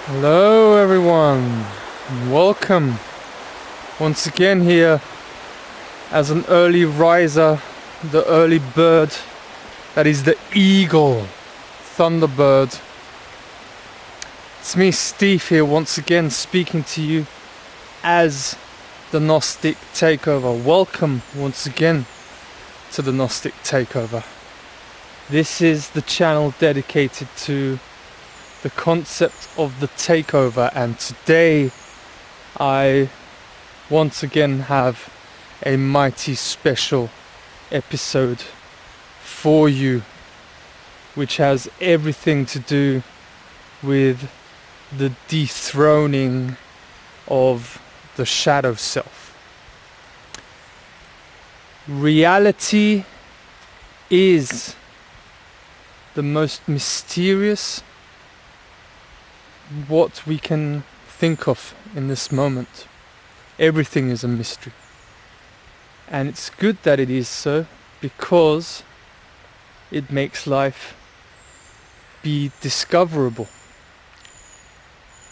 Hello everyone, welcome once again here as an early riser, the early bird that is the eagle, thunderbird. It's me, Steve, here once again speaking to you as the Gnostic Takeover. Welcome once again to the Gnostic Takeover. This is the channel dedicated to the concept of the takeover, and today I once again have a mighty special episode for you, which has everything to do with the dethroning of the shadow self. Reality is the most mysterious what we can think of in this moment. Everything is a mystery, and it's good that it is so, because it makes life be discoverable.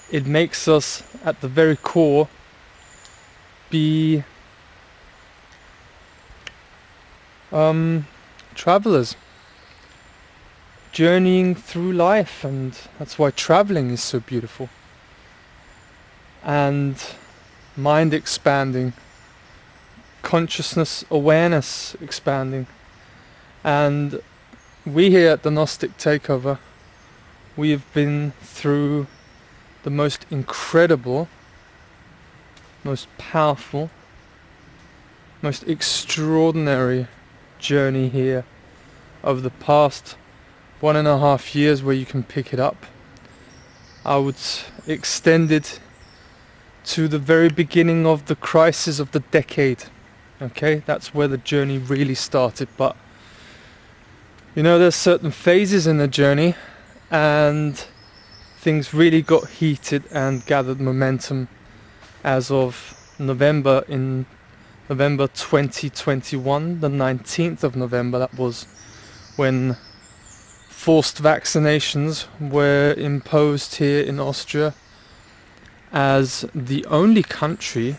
It makes us at the very core be travelers, journeying through life, and that's why traveling is so beautiful and mind expanding, consciousness awareness expanding. And we here at the Gnostic Takeover, we have been through the most incredible, most powerful, most extraordinary journey here over the past 1.5 years, where you can pick it up. I would extend it to the very beginning of the crisis of the decade. Okay, that's where the journey really started. But you know, there's certain phases in the journey, and things really got heated and gathered momentum as of November 2021, the 19th of November. That was when forced vaccinations were imposed here in Austria as the only country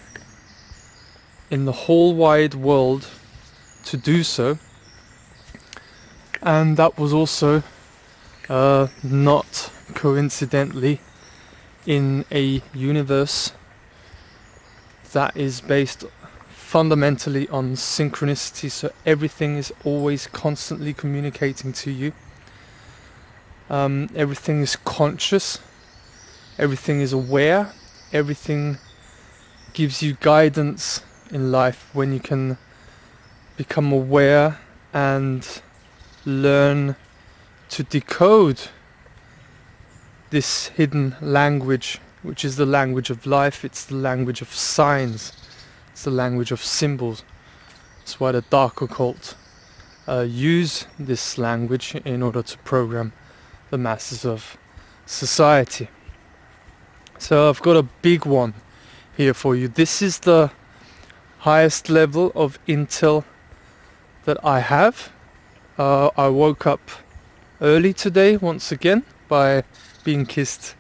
in the whole wide world to do so. And that was also not coincidentally in a universe that is based fundamentally on synchronicity, so everything is always constantly communicating to you. Everything is conscious, everything is aware, everything gives you guidance in life when you can become aware and learn to decode this hidden language, which is the language of life. It's the language of signs, it's the language of symbols. That's why the dark occult use this language in order to program the masses of society. So I've got a big one here for you. This is the highest level of intel that I have. I woke up early today once again by being kissed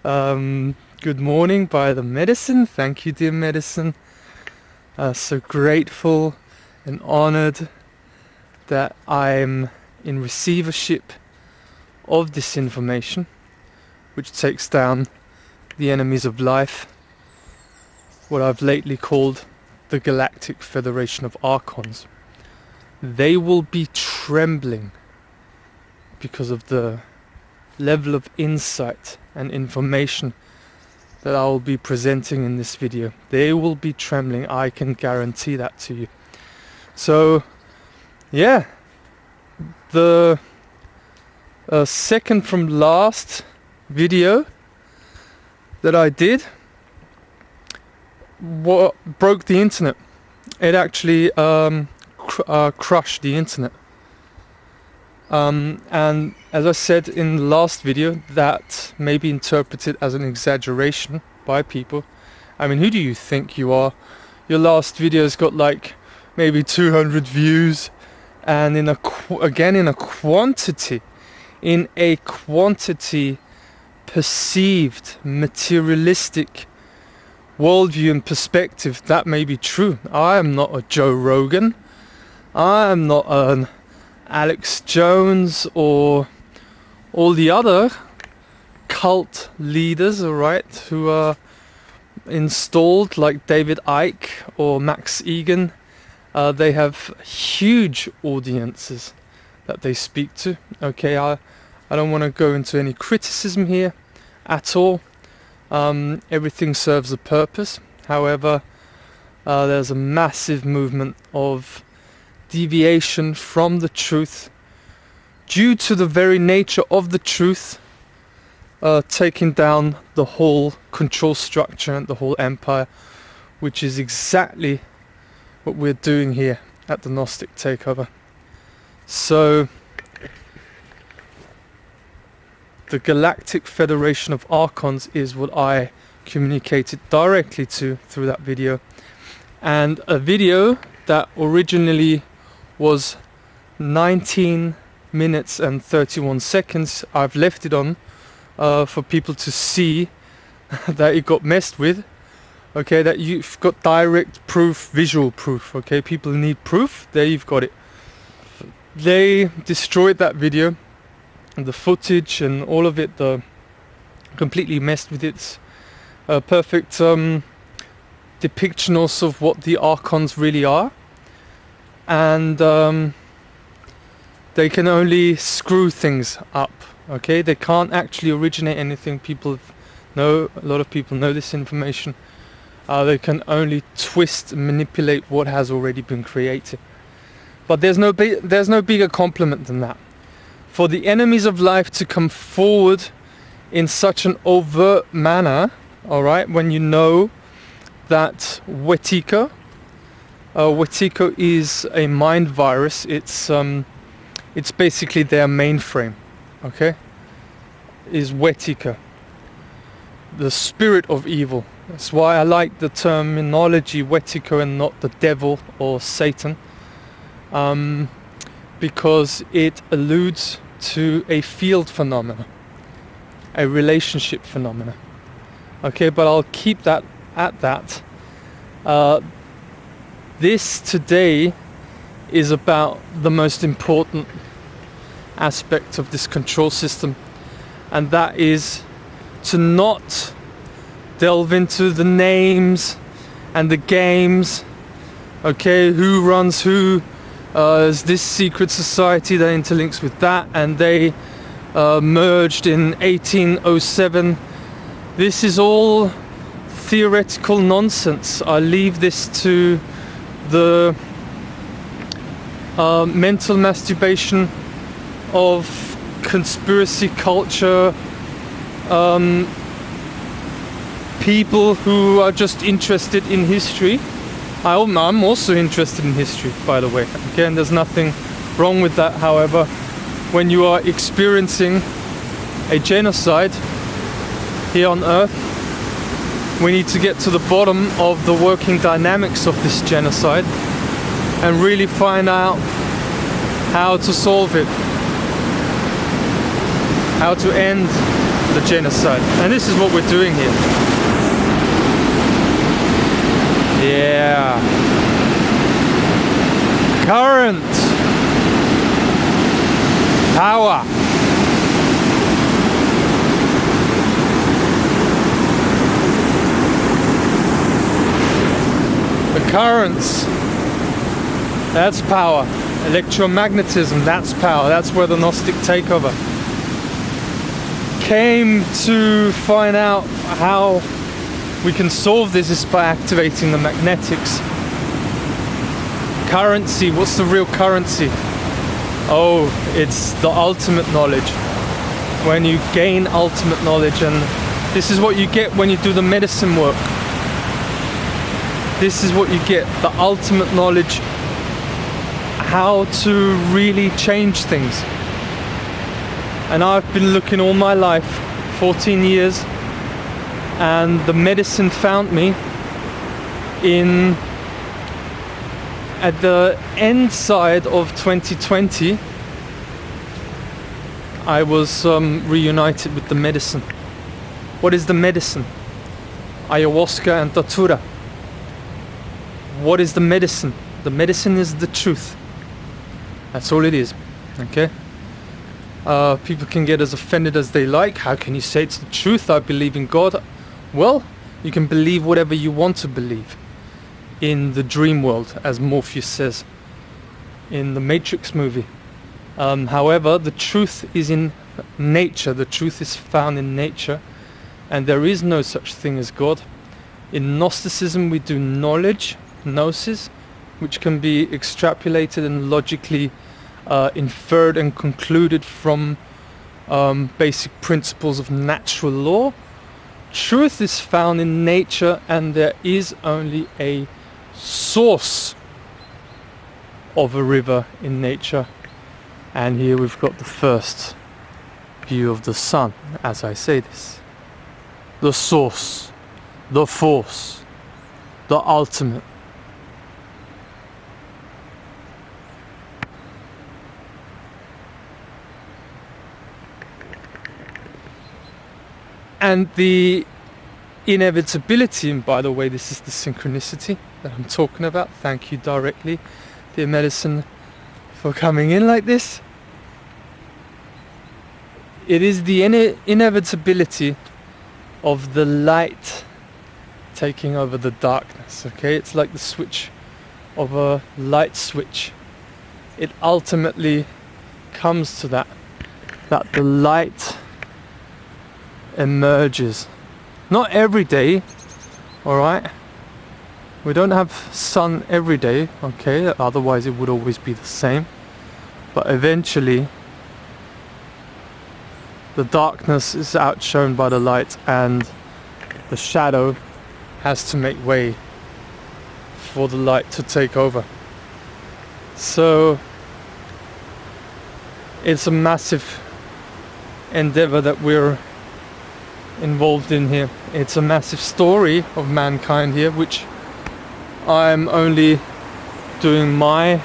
good morning by the medicine. Thank you, dear medicine. So grateful and honored that I'm in receivership of this information, which takes down the enemies of life, what I've lately called the Galactic Federation of Archons. They will be trembling because of the level of insight and information that I will be presenting in this video. They will be trembling, I can guarantee that to you. So yeah, the second from last video that I did, what broke the internet. It actually crushed the internet. And as I said in the last video, that may be interpreted as an exaggeration by people. I mean, who do you think you are? Your last video's got like maybe 200 views, and in a quantity perceived materialistic worldview and perspective, that may be true. I am not a Joe Rogan. I am not an Alex Jones or all the other cult leaders, alright, who are installed like David Icke or Max Egan. They have huge audiences that they speak to. Okay, I don't want to go into any criticism here at all. Everything serves a purpose. However, there's a massive movement of deviation from the truth due to the very nature of the truth taking down the whole control structure and the whole empire, which is exactly what we're doing here at the Gnostic Takeover. So the Galactic Federation of Archons is what I communicated directly to through that video, and a video that originally was 19 minutes and 31 seconds. I've left it on for people to see that it got messed with. Okay, that you've got direct proof, visual proof. Okay, people need proof. There you've got it. They destroyed that video, and the footage and all of it, completely messed with its perfect depiction also of what the Archons really are. And they can only screw things up. Okay, they can't actually originate anything. A lot of people know this information. They can only twist and manipulate what has already been created. But there's no bigger compliment than that. For the enemies of life to come forward in such an overt manner, all right, when you know that Wetiko is a mind virus. It's basically their mainframe. Okay, is Wetiko, the spirit of evil. That's why I like the terminology Wetiko and not the devil or Satan, because it alludes to a field phenomena, a relationship phenomena. Okay, but I'll keep that at that. This today is about the most important aspect of this control system, and that is to not delve into the names and the games. Okay, who runs who? Is this secret society that interlinks with that, and they merged in 1807. This is all theoretical nonsense. I leave this to the mental masturbation of conspiracy culture, people who are just interested in history. I'm also interested in history, by the way. Okay, and there's nothing wrong with that. However, when you are experiencing a genocide here on Earth, we need to get to the bottom of the working dynamics of this genocide and really find out how to solve it, how to end the genocide. And this is what we're doing here. Yeah. Current. Power. The currents. That's power. Electromagnetism, that's power. That's where the Gnostic Takeover came to find out how we can solve this is by activating the magnetics. Currency, what's the real currency? Oh, it's the ultimate knowledge. When you gain ultimate knowledge, and this is what you get when you do the medicine work. This is what you get, the ultimate knowledge, how to really change things. And I've been looking all my life, 14 years, and the medicine found me at the end side of 2020. I was reunited with the medicine. What is the medicine? Ayahuasca and datura. What is the medicine? The medicine is the truth. That's all it is. Okay? People can get as offended as they like. How can you say it's the truth? I believe in God. Well, you can believe whatever you want to believe in the dream world, as Morpheus says in the Matrix movie. However, the truth is in nature. The truth is found in nature, and there is no such thing as God. In Gnosticism, we do knowledge, gnosis, which can be extrapolated and logically inferred and concluded from basic principles of natural law. Truth is found in nature, and there is only a source of a river in nature. And here we've got the first view of the sun as I say this. The source, the force, the ultimate. And the inevitability, and by the way, this is the synchronicity that I'm talking about. Thank you directly, dear medicine, for coming in like this. It is the inevitability of the light taking over the darkness, okay? It's like the switch of a light switch. It ultimately comes to that the light emerges. Not every day, alright? We don't have sun every day, okay? Otherwise it would always be the same. But eventually the darkness is outshone by the light, and the shadow has to make way for the light to take over. So it's a massive endeavor that we're involved in here. It's a massive story of mankind here, which I'm only doing my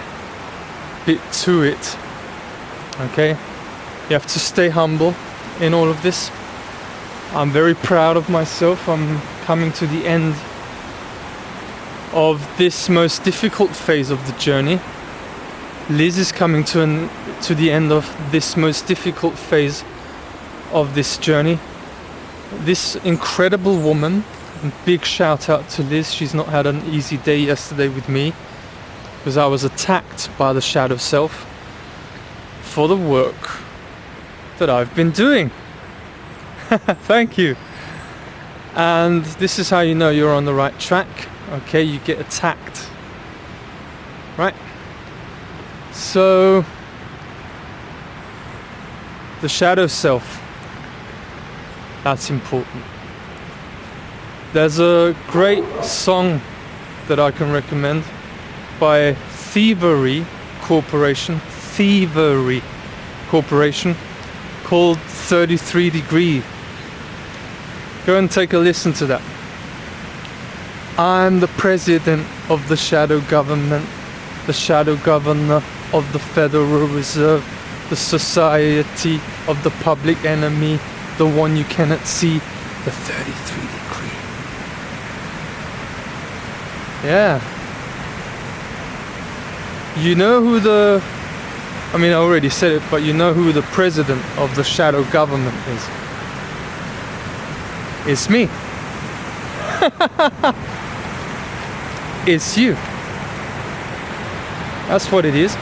bit to it. Okay? You have to stay humble in all of this. I'm very proud of myself. I'm coming to the end of this most difficult phase of the journey. Liz is coming to the end of this most difficult phase of this journey. This incredible woman, and big shout out to Liz. She's not had an easy day yesterday with me, because I was attacked by the shadow self for the work that I've been doing. Thank you. And this is how you know you're on the right track. Okay, you get attacked, right? So the shadow self, that's important. There's a great song that I can recommend by Thievery Corporation called 33 Degree. Go and take a listen to that. I'm the president of the shadow government, the shadow governor of the Federal Reserve, the society of the public enemy, the one you cannot see, the 33 Degree. Yeah. You know who I already said it, but you know who the president of the shadow government is? It's me. It's you. That's what it is.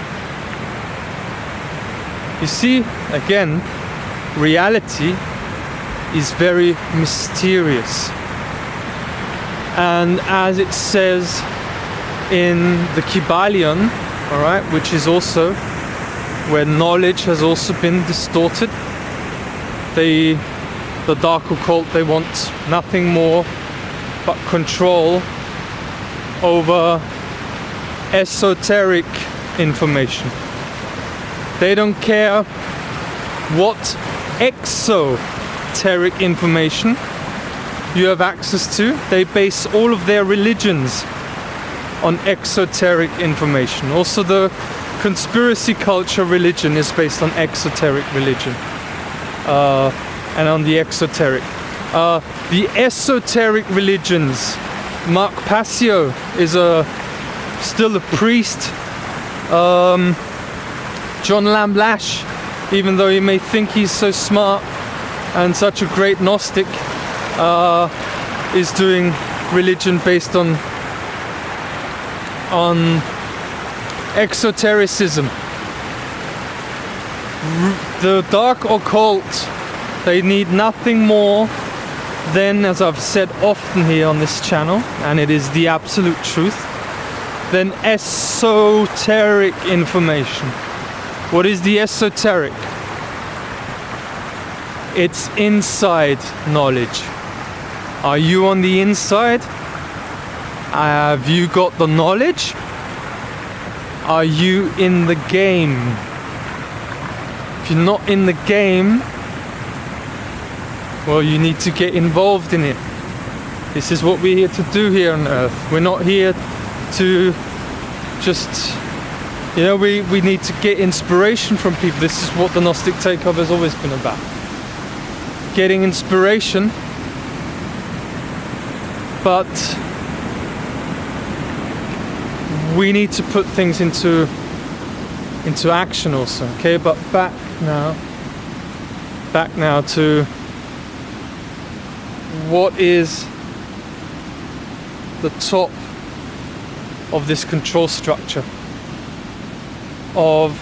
You see, again, reality is very mysterious. And as it says in the Kybalion, alright, which is also where knowledge has also been distorted. The dark occult, they want nothing more but control over esoteric information. They don't care what exoteric information you have access to. They base all of their religions on exoteric information. Also the conspiracy culture religion is based on exoteric religion and on the exoteric. The esoteric religions. Mark Passio is still a priest. John Lamblash, even though you may think he's so smart and such a great Gnostic, is doing religion based on exotericism. The dark occult, they need nothing more than, as I've said often here on this channel, and it is the absolute truth, than esoteric information. What is the esoteric? It's inside knowledge. Are you on the inside? Have you got the knowledge? Are you in the game? If you're not in the game, well, you need to get involved in it. This is what we're here to do here on Earth. We're not here to just, you know, we need to get inspiration from people. This is what the Gnostic Takeover has always been about. Getting inspiration, but we need to put things into action also. Okay, but back now to what is the top of this control structure of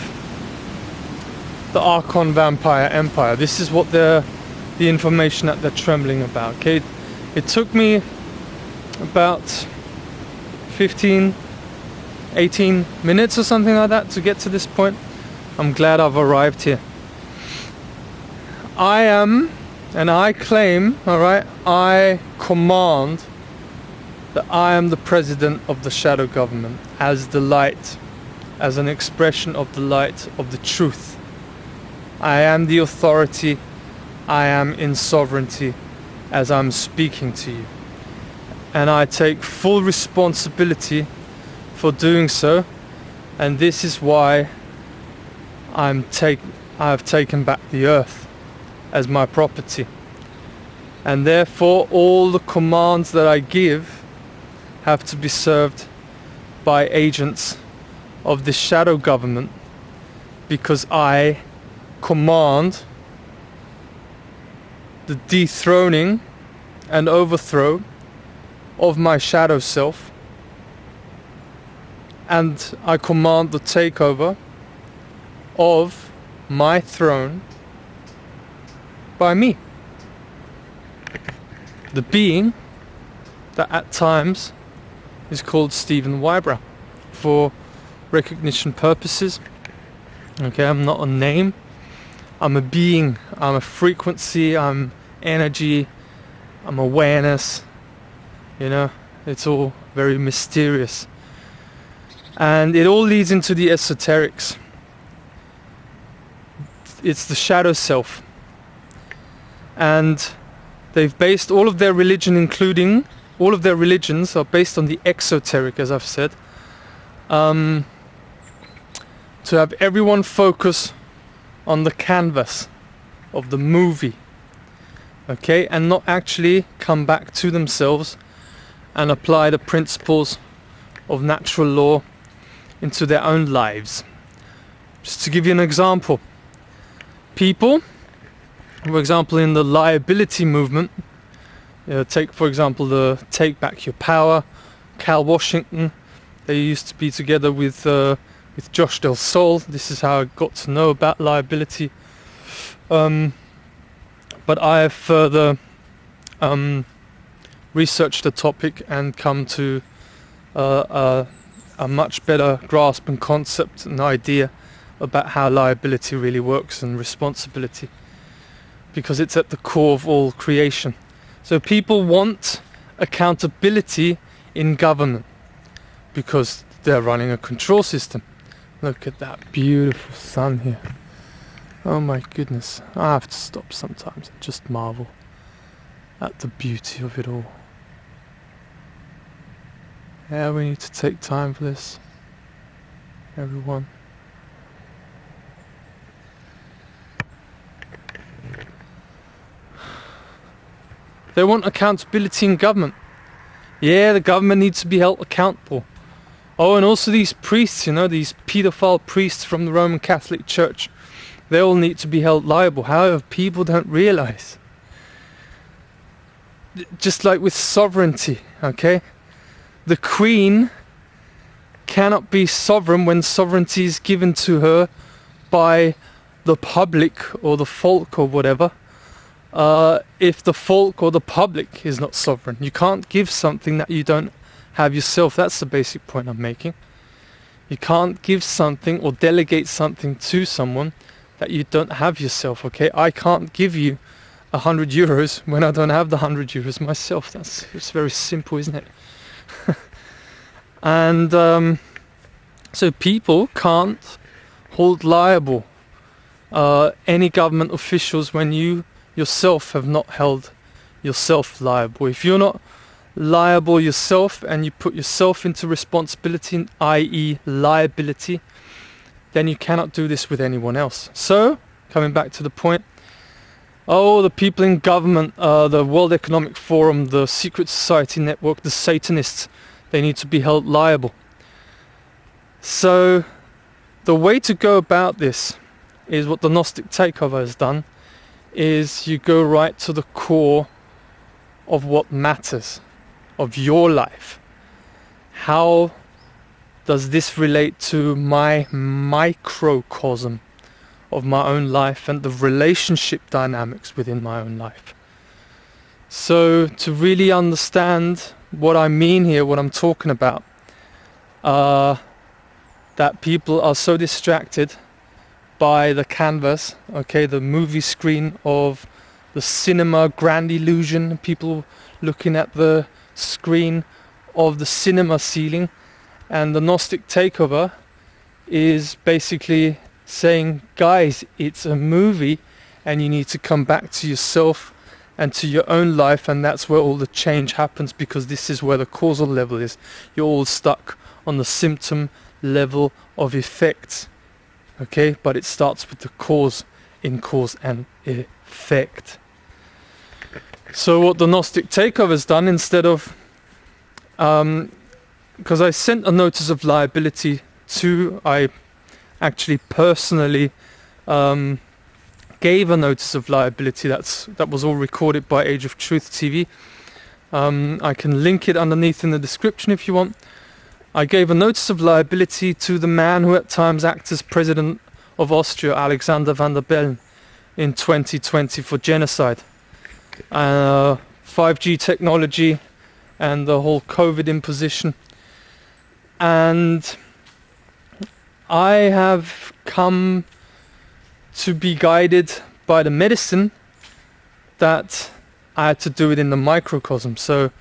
the Archon Vampire Empire. This is what the information that they're trembling about. Okay, it took me about 18 minutes or something like that to get to this point. I'm glad I've arrived here. I am, and I claim, alright, I command that I am the president of the shadow government, as the light, as an expression of the light of the truth. I am the authority, I am in sovereignty as I'm speaking to you. And I take full responsibility for doing so, and this is why I have taken back the earth as my property. And therefore all the commands that I give have to be served by agents of the shadow government, because I command the dethroning and overthrow of my shadow self, and I command the takeover of my throne by me, the being that at times is called Stephen Whybrow for recognition purposes. Okay, I'm not a name, I'm a being, I'm a frequency, I'm energy, I'm awareness. You know, it's all very mysterious, and it all leads into the esoterics. It's the shadow self, and they've based all of their religion, including all of their religions, are based on the exoteric, as I've said, to have everyone focus on the canvas of the movie, okay, and not actually come back to themselves and apply the principles of natural law into their own lives. Just to give you an example, people, for example, in the Liability movement, take for example the Take Back Your Power, Cal Washington. They used to be together with Josh Del Sol. This is how I got to know about Liability. But I have further researched the topic and come to a much better grasp and concept and idea about how liability really works, and responsibility, because it's at the core of all creation. So people want accountability in government because they're running a control system. Look at that beautiful sun here. Oh my goodness, I have to stop sometimes and just marvel at the beauty of it all. Yeah, we need to take time for this, everyone. They want accountability in government. Yeah, the government needs to be held accountable. Oh, and also these priests, you know, these paedophile priests from the Roman Catholic Church, they all need to be held liable. However, people don't realize, just like with sovereignty, okay, the Queen cannot be sovereign when sovereignty is given to her by the public or the folk or whatever. If the folk or the public is not sovereign, you can't give something that you don't have yourself. That's the basic point I'm making. You can't give something or delegate something to someone that you don't have yourself. Okay, I can't give you 100 euros when I don't have the 100 euros myself. It's very simple, isn't it? And so people can't hold liable any government officials when you yourself have not held yourself liable. If you're not liable yourself and you put yourself into responsibility, i.e. liability, then you cannot do this with anyone else. So, coming back to the point, the people in government, the World Economic Forum, the Secret Society Network, the Satanists, they need to be held liable. So, the way to go about this is what the Gnostic Takeover has done, is you go right to the core of what matters, of your life. How does this relate to my microcosm of my own life and the relationship dynamics within my own life? So to really understand what I mean here, what I'm talking about, that people are so distracted by the canvas, okay, the movie screen of the cinema grand illusion, people looking at the screen of the cinema ceiling, and the Gnostic Takeover is basically saying, guys, it's a movie and you need to come back to yourself and to your own life, and that's where all the change happens, because this is where the causal level is. You're all stuck on the symptom level of effects. Okay, but it starts with the cause, in cause and effect. So what the Gnostic Takeover has done, instead of, because I sent a notice of liability I actually personally gave a notice of liability that was all recorded by Age of Truth TV. I can link it underneath in the description if you want. I gave a notice of liability to the man who at times acted as president of Austria, Alexander van der Bellen, in 2020 for genocide. 5G technology and the whole COVID imposition. And I have come to be guided by the medicine that I had to do it in the microcosm. So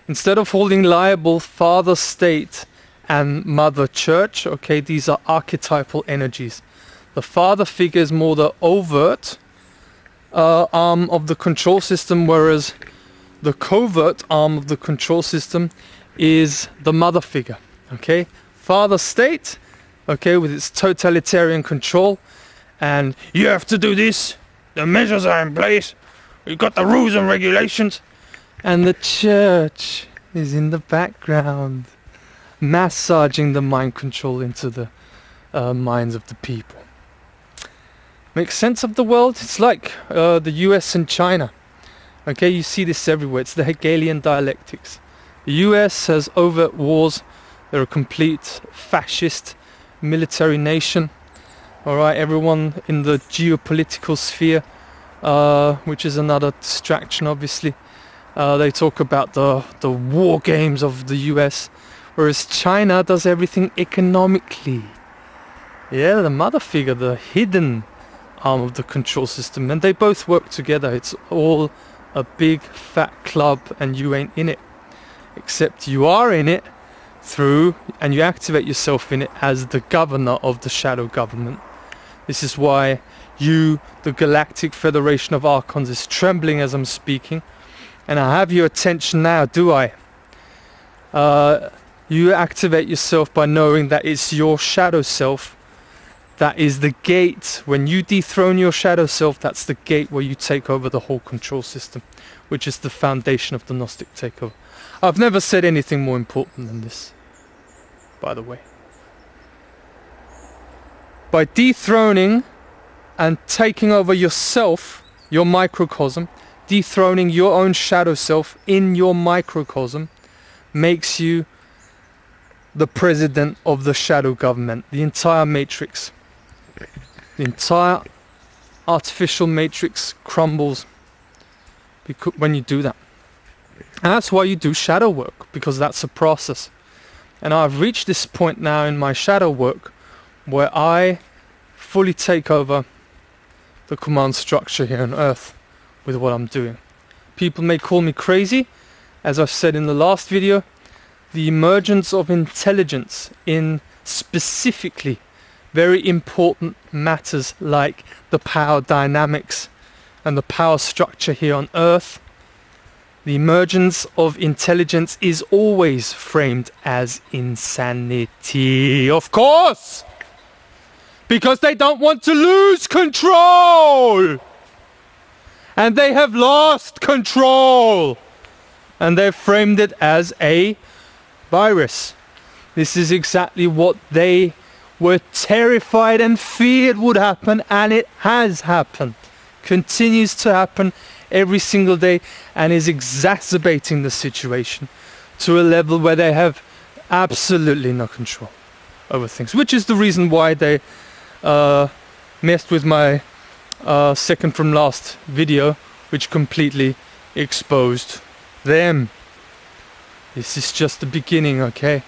instead of holding liable Father State and Mother Church, okay, these are archetypal energies. The father figure is more the overt arm of the control system, whereas the covert arm of the control system is the mother figure. Okay, Father State, okay, with its totalitarian control, and you have to do this, the measures are in place, we've got the rules and regulations, and the church is in the background, massaging the mind control into the minds of the people. Make sense of the world? It's like the US and China. Okay, you see this everywhere. It's the Hegelian dialectics. The US has overt wars. They're a complete fascist military nation. Alright, everyone in the geopolitical sphere, which is another distraction obviously. They talk about the war games of the US, whereas China does everything economically. Yeah, the mother figure, the hidden arm of the control system, and they both work together. It's all a big fat club and you ain't in it, except you are in it through, and you activate yourself in it as the governor of the shadow government. This is why the Galactic Federation of Archons, is trembling as I'm speaking, and I have your attention now, do I? You activate yourself by knowing that it's your shadow self That is the gate. When you dethrone your shadow self, that's the gate where you take over the whole control system, which is the foundation of the Gnostic takeover. I've never said anything more important than this, by the way. By dethroning and taking over yourself, your microcosm, dethroning your own shadow self in your microcosm, makes you the president of the shadow government, the entire matrix. The entire artificial matrix crumbles when you do that. And that's why you do shadow work, because that's a process. And I've reached this point now in my shadow work where I fully take over the command structure here on Earth with what I'm doing. People may call me crazy, as I've said in the last video. The emergence of intelligence in specifically very important matters like the power dynamics and the power structure here on Earth. The emergence of intelligence is always framed as insanity, of course, because they don't want to lose control, and they have lost control, and they've framed it as a virus. This is exactly what they were terrified and feared would happen, and it has happened, continues to happen every single day, and is exacerbating the situation to a level where they have absolutely no control over things, which is the reason why they messed with my second from last video, which completely exposed them. This is just the beginning, okay?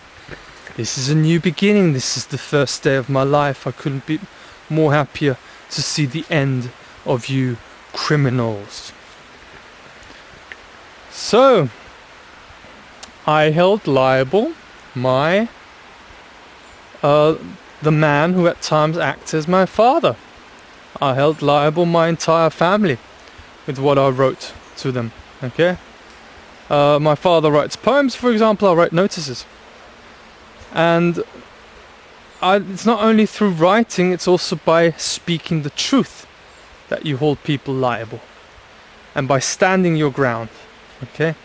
This is a new beginning. This is the first day of my life. I couldn't be more happier to see the end of you criminals. So, I held liable the man who at times acts as my father. I held liable my entire family with what I wrote to them, okay? My father writes poems, for example. I write notices. And it's not only through writing, it's also by speaking the truth that you hold people liable. And by standing your ground, okay?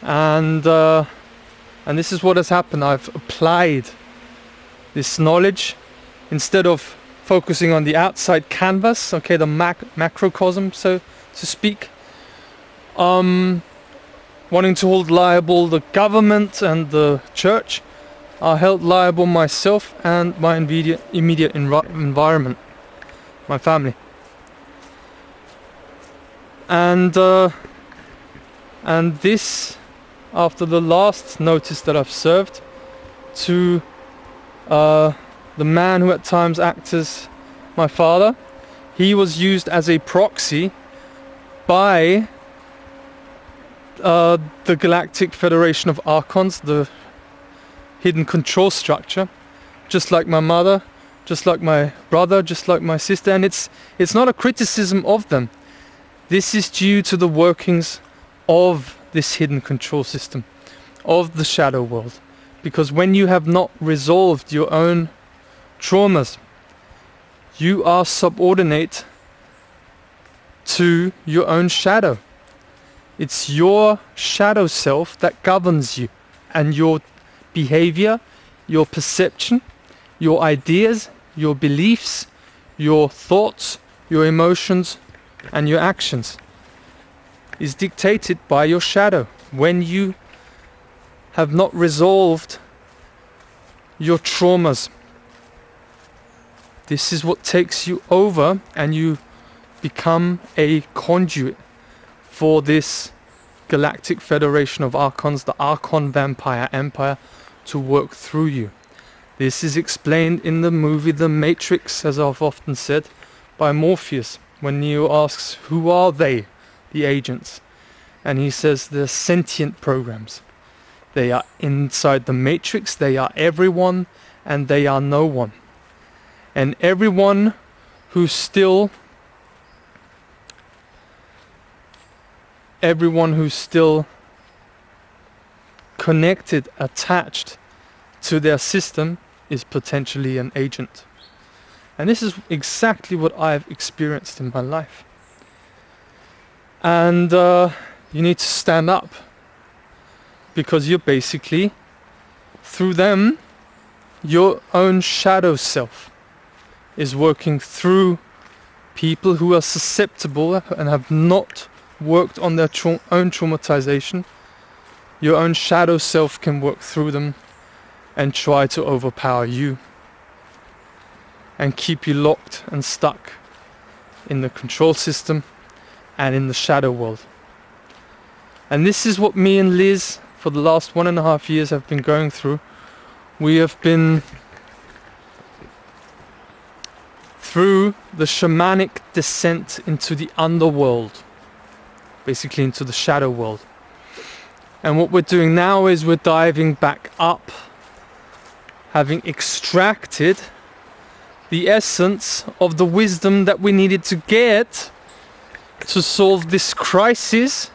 And this is what has happened. I've applied this knowledge instead of focusing on the outside canvas, okay, the macrocosm, so to speak. Wanting to hold liable the government and the church, I held liable myself and my immediate environment, my family. And this, after the last notice that I've served to the man who at times acts as my father, he was used as a proxy by the Galactic Federation of Archons, the hidden control structure, just like my mother, just like my brother, just like my sister. And it's not a criticism of them. This is due to the workings of this hidden control system, of the shadow world. Because when you have not resolved your own traumas, you are subordinate to your own shadow. It's your shadow self that governs you, and your behavior, your perception, your ideas, your beliefs, your thoughts, your emotions, and your actions is dictated by your shadow. When you have not resolved your traumas, this is what takes you over, and you become a conduit for this Galactic Federation of Archons, the Archon Vampire Empire, to work through you. This is explained in the movie The Matrix, as I've often said, by Morpheus, when Neo asks, who are they, the agents? And he says they're sentient programs. They are inside the Matrix, they are everyone, and they are no one. And everyone who's still connected, attached to their system, is potentially an agent. And this is exactly what I've experienced in my life. And you need to stand up, because you're basically, through them, your own shadow self is working through people who are susceptible and have not worked on their own traumatization. Your own shadow self can work through them and try to overpower you and keep you locked and stuck in the control system and in the shadow world. And this is what me and Liz for the last 1.5 years have been going through. We have been through the shamanic descent into the underworld, basically into the shadow world. And what we're doing now is we're diving back up, having extracted the essence of the wisdom that we needed to get to solve this crisis,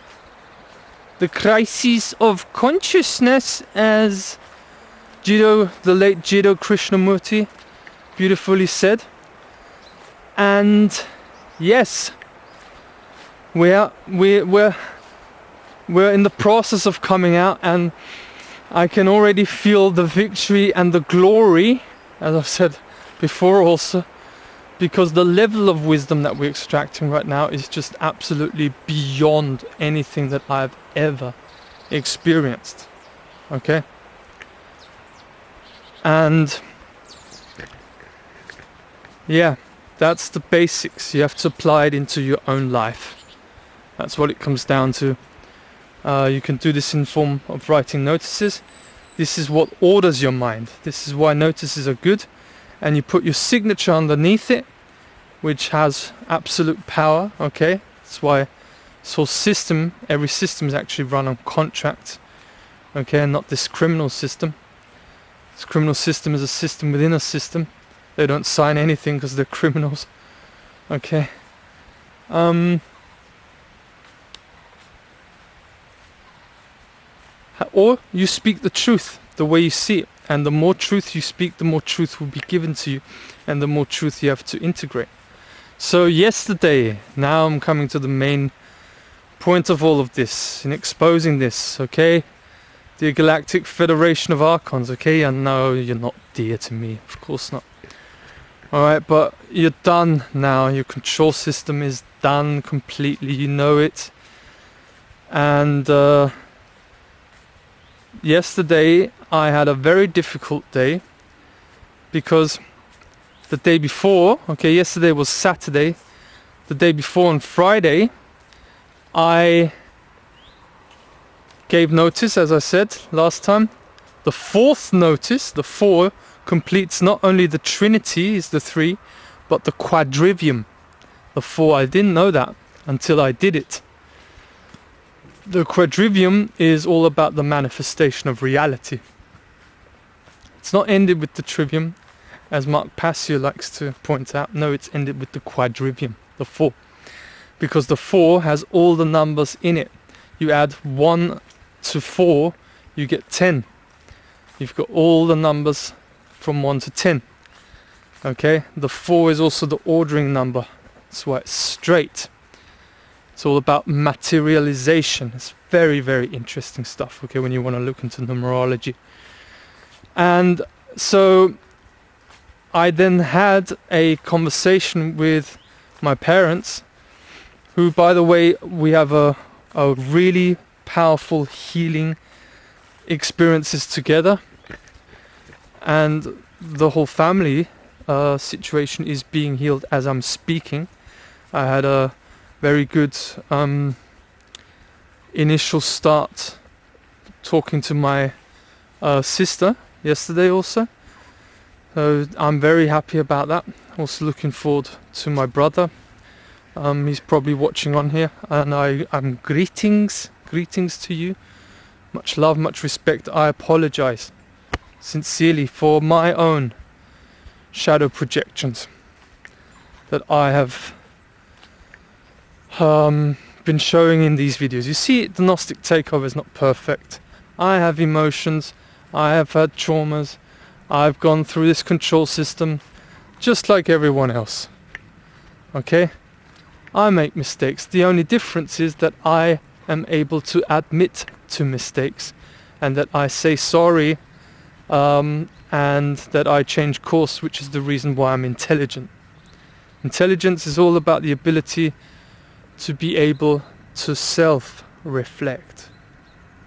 the crisis of consciousness, as the late Jiddu Krishnamurti beautifully said. And yes, we're in the process of coming out, and I can already feel the victory and the glory, as I've said before also, because the level of wisdom that we're extracting right now is just absolutely beyond anything that I've ever experienced. Okay? And yeah, that's the basics. You have to apply it into your own life. That's what it comes down to. You can do this in form of writing notices. This is what orders your mind. This is why notices are good. And you put your signature underneath it, which has absolute power. Okay, that's why this whole system, every system is actually run on contract. Okay, and not this criminal system. This criminal system is a system within a system. They don't sign anything because they're criminals. Okay. Or you speak the truth the way you see it, and the more truth you speak, the more truth will be given to you, and the more truth you have to integrate. So yesterday, now I'm coming to the main point of all of this, in exposing this, okay? The Galactic Federation of Archons, okay? I know you're not dear to me, of course not. Alright, but you're done now. Your control system is done completely. You know it. And yesterday I had a very difficult day, because the day before, okay, yesterday was Saturday, the day before on Friday, I gave notice, as I said last time. The fourth notice, the 4, completes not only the Trinity, is the 3, but the quadrivium, the 4. I didn't know that until I did it. The quadrivium is all about the manifestation of reality. It's not ended with the trivium, as Mark Passio likes to point out. No, it's ended with the quadrivium, the 4. Because the 4 has all the numbers in it. You add 1 to 4, you get 10. You've got all the numbers from 1 to 10. Okay, the 4 is also the ordering number. That's why it's straight. It's all about materialization. It's very, very interesting stuff, okay, when you want to look into numerology. And so I then had a conversation with my parents, who, by the way, we have a really powerful healing experiences together. And the whole family situation is being healed as I'm speaking. I had a very good initial start talking to my sister yesterday also. So I'm very happy about that. Also looking forward to my brother. He's probably watching on here, and I'm greetings to you. Much love, much respect. I apologize sincerely for my own shadow projections that I have been showing in these videos. You see, the Gnostic Takeover is not perfect. I have emotions, I have had traumas, I've gone through this control system just like everyone else. Okay? I make mistakes. The only difference is that I am able to admit to mistakes, and that I say sorry, and that I change course, which is the reason why I'm intelligent. Intelligence is all about the ability to be able to self-reflect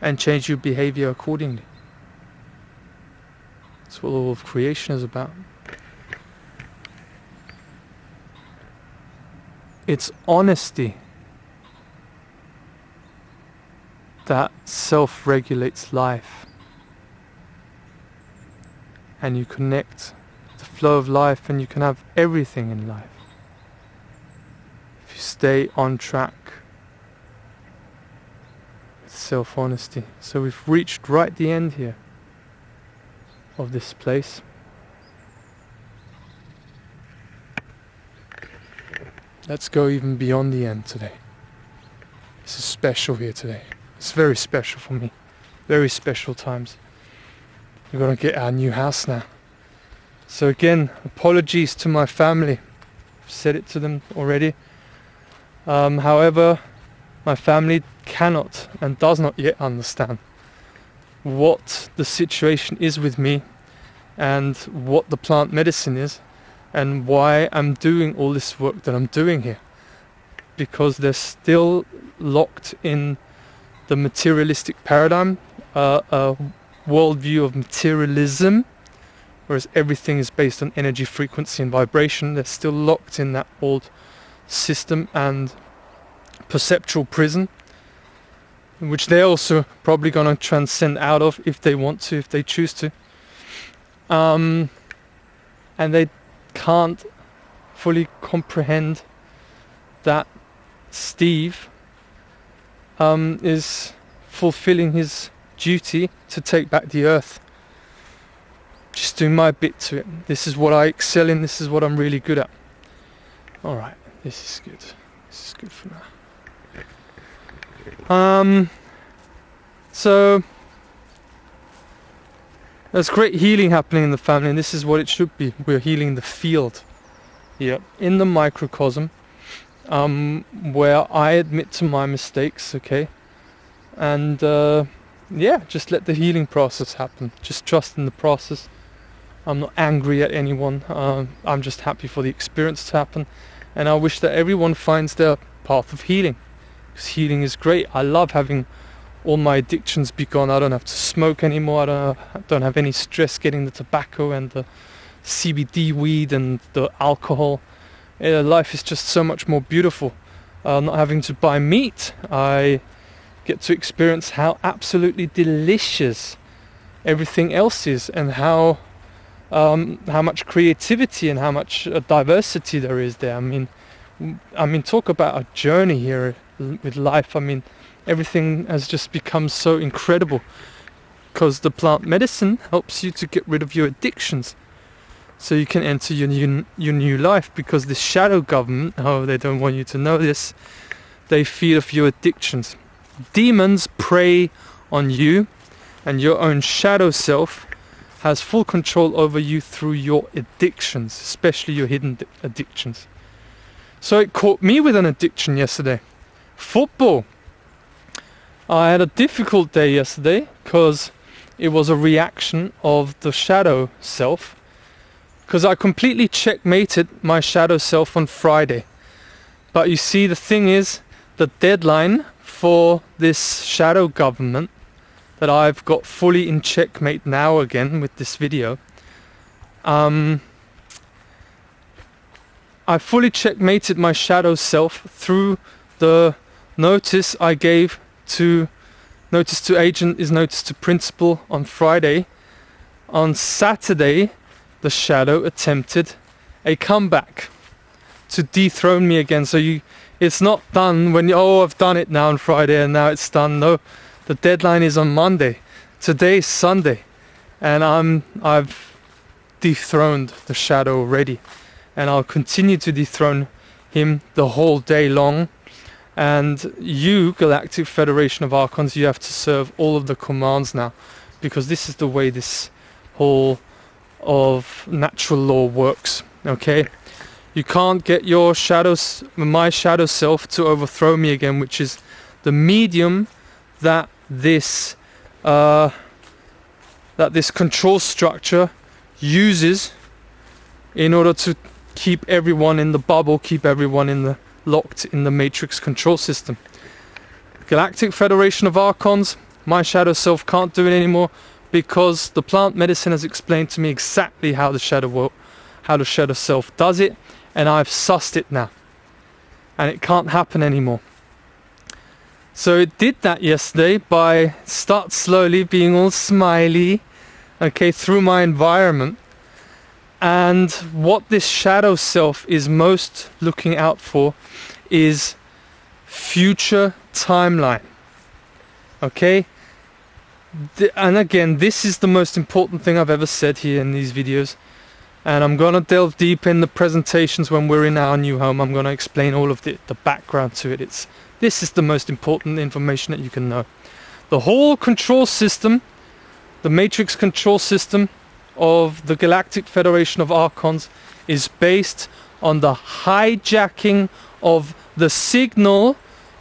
and change your behavior accordingly. That's what all of creation is about. It's honesty that self-regulates life, and you connect the flow of life, and you can have everything in life if you stay on track with self-honesty. So we've reached right the end here of this place. Let's go even beyond the end today. This is special here today. It's very special for me. Very special times. We're gonna get our new house now. So again, apologies to my family. I've said it to them already. However, my family cannot and does not yet understand what the situation is with me, and what the plant medicine is, and why I'm doing all this work that I'm doing here. Because they're still locked in the materialistic paradigm, a worldview of materialism, whereas everything is based on energy, frequency and vibration. They're still locked in that old system and perceptual prison, which they're also probably going to transcend out of if they want to, if they choose to. And they can't fully comprehend that Steve is fulfilling his duty to take back the earth. Just doing my bit to it. This is what I excel in, this is what I'm really good at. Alright, this is good. This is good for now. So there's great healing happening in the family, and this is what it should be. We're healing the field here in the microcosm, where I admit to my mistakes, okay, and yeah, just let the healing process happen. Just trust in the process. I'm not angry at anyone. I'm just happy for the experience to happen, and I wish that everyone finds their path of healing, because healing is great. I love having all my addictions be gone. I don't have to smoke anymore. I don't have any stress getting the tobacco and the CBD weed and the alcohol. Life is just so much more beautiful. Not having to buy meat, I get to experience how absolutely delicious everything else is, and how much creativity and how much diversity there is there. I mean, talk about a journey here with life. I mean, everything has just become so incredible, because the plant medicine helps you to get rid of your addictions, so you can enter your new life. Because this shadow government, oh, they don't want you to know this, they feed off your addictions. Demons prey on you, and your own shadow self has full control over you through your addictions, especially your hidden addictions. So it caught me with an addiction yesterday. Football. I had a difficult day yesterday because it was a reaction of the shadow self, because I completely checkmated my shadow self on Friday. But you see, the thing is, the deadline for this shadow government that I've got fully in checkmate now again with this video, I fully checkmated my shadow self through the notice I gave to notice to agent is notice to principal on Friday. On Saturday, the shadow attempted a comeback to dethrone me again. So it's not done when I've done it now on Friday and now it's done. No, the deadline is on Monday. Today's Sunday, and I've dethroned the shadow already, and I'll continue to dethrone him the whole day long. And you, Galactic Federation of Archons, you have to serve all of the commands now, because this is the way this whole of natural law works. Okay, you can't get your my shadow self to overthrow me again, which is the medium that this control structure uses in order to keep everyone in the bubble, keep everyone locked in the matrix control system. Galactic Federation of Archons, my shadow self can't do it anymore, because the plant medicine has explained to me exactly how the shadow self does it, and I've sussed it now, and it can't happen anymore. So it did that yesterday by start slowly being all smiley, okay, through my environment. And what this shadow self is most looking out for is future timeline. Okay? And again, this is the most important thing I've ever said here in these videos. And I'm going to delve deep in the presentations when we're in our new home. I'm going to explain all of the background to it. This is the most important information that you can know. The whole control system, the matrix control system of the Galactic Federation of Archons, is based on the hijacking of the signal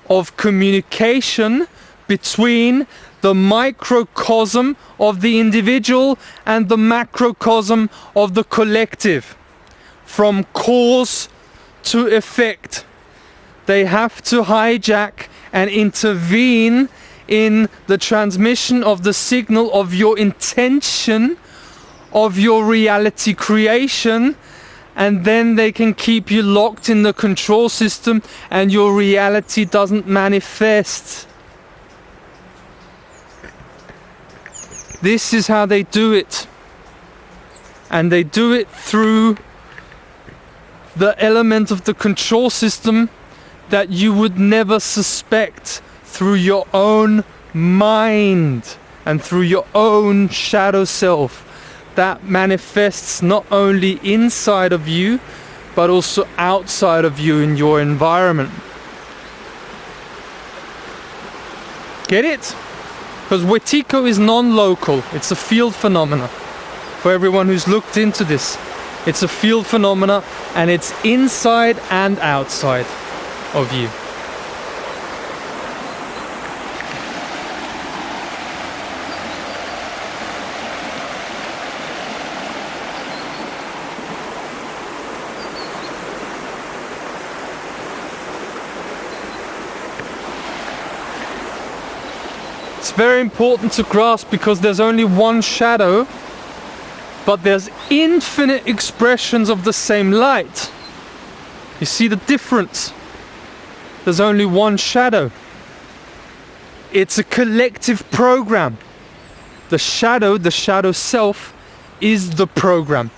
of communication between the microcosm of the individual and the macrocosm of the collective, from cause to effect. They have to hijack and intervene in the transmission of the signal of your intention, of your reality creation, and then they can keep you locked in the control system and your reality doesn't manifest. This is how they do it. And they do it through the element of the control system that you would never suspect, through your own mind and through your own shadow self that manifests not only inside of you but also outside of you in your environment. Get it? Because Wetiko is non-local. It's a field phenomena. For everyone who's looked into this, it's a field phenomena, and it's inside and outside of you. It's very important to grasp, because there's only one shadow, but there's infinite expressions of the same light. You see the difference? There's only one shadow. It's a collective program. The shadow self, is the program.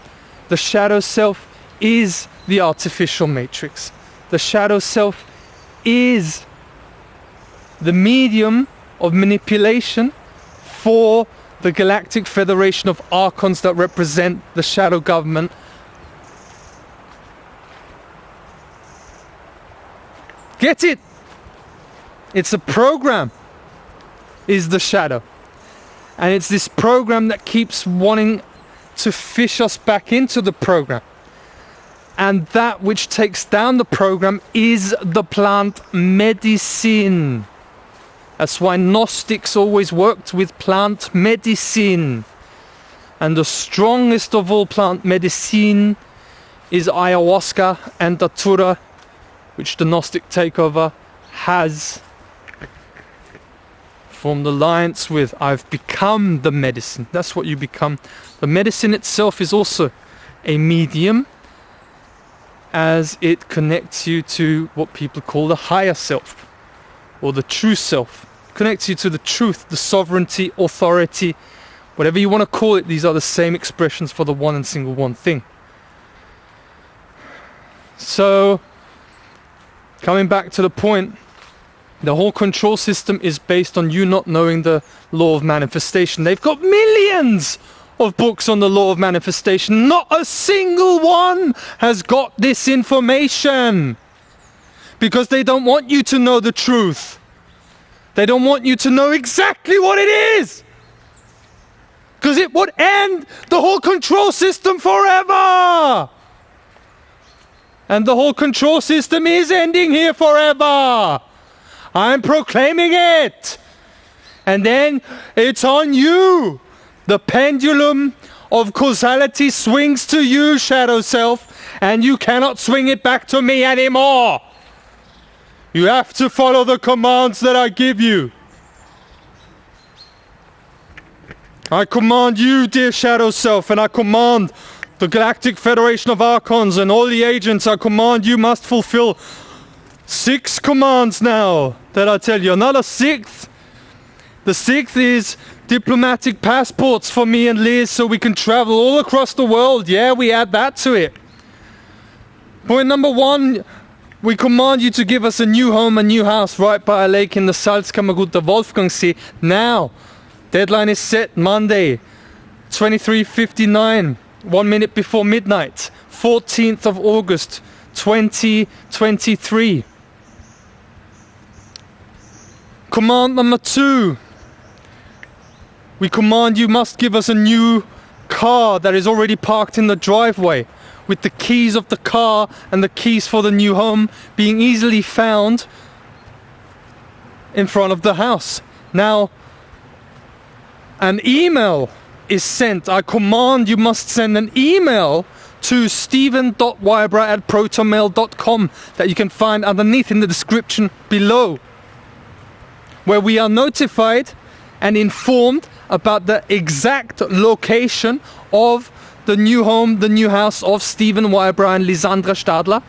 The shadow self is the artificial matrix. The shadow self is the medium of manipulation for the Galactic Federation of Archons that represent the shadow government. Get it? It's a program, is the shadow. And it's this program that keeps wanting to fish us back into the program. And that which takes down the program is the plant medicine. That's why Gnostics always worked with plant medicine. And the strongest of all plant medicine is ayahuasca and datura, which the Gnostic Takeover has formed alliance with. I've become the medicine. That's what you become. The medicine itself is also a medium, as it connects you to what people call the higher self, or the true self. Connects you to the truth, the sovereignty, authority, whatever you want to call it. These are the same expressions for the one and single one thing. So, coming back to the point, the whole control system is based on you not knowing the law of manifestation. They've got millions of books on the law of manifestation. Not a single one has got this information, because they don't want you to know the truth. They don't want you to know exactly what it is, because it would end the whole control system forever. And the whole control system is ending here forever. I'm proclaiming it. And then it's on you. The pendulum of causality swings to you, shadow self, and you cannot swing it back to me anymore. You have to follow the commands that I give you. I command you, dear shadow self, and I command the Galactic Federation of Archons and all the agents, I command you must fulfill 6 commands now that I tell you. Not a 6th. The 6th is diplomatic passports for me and Liz so we can travel all across the world. Yeah, we add that to it. Point number 1, we command you to give us a new home, a new house right by a lake in the Salzkammergut, the Wolfgangsee. Now, deadline is set Monday, 23:59, 1 minute before midnight, 14th of August, 2023. Command number 2. We command you must give us a new car that is already parked in the driveway, with the keys of the car and the keys for the new home being easily found in front of the house. Now, an email is sent. I command you must send an email to steven.whybrow@protonmail.com that you can find underneath in the description below, where we are notified and informed about the exact location of the new home, the new house of Steven Whybrow and Lisandra Stadler,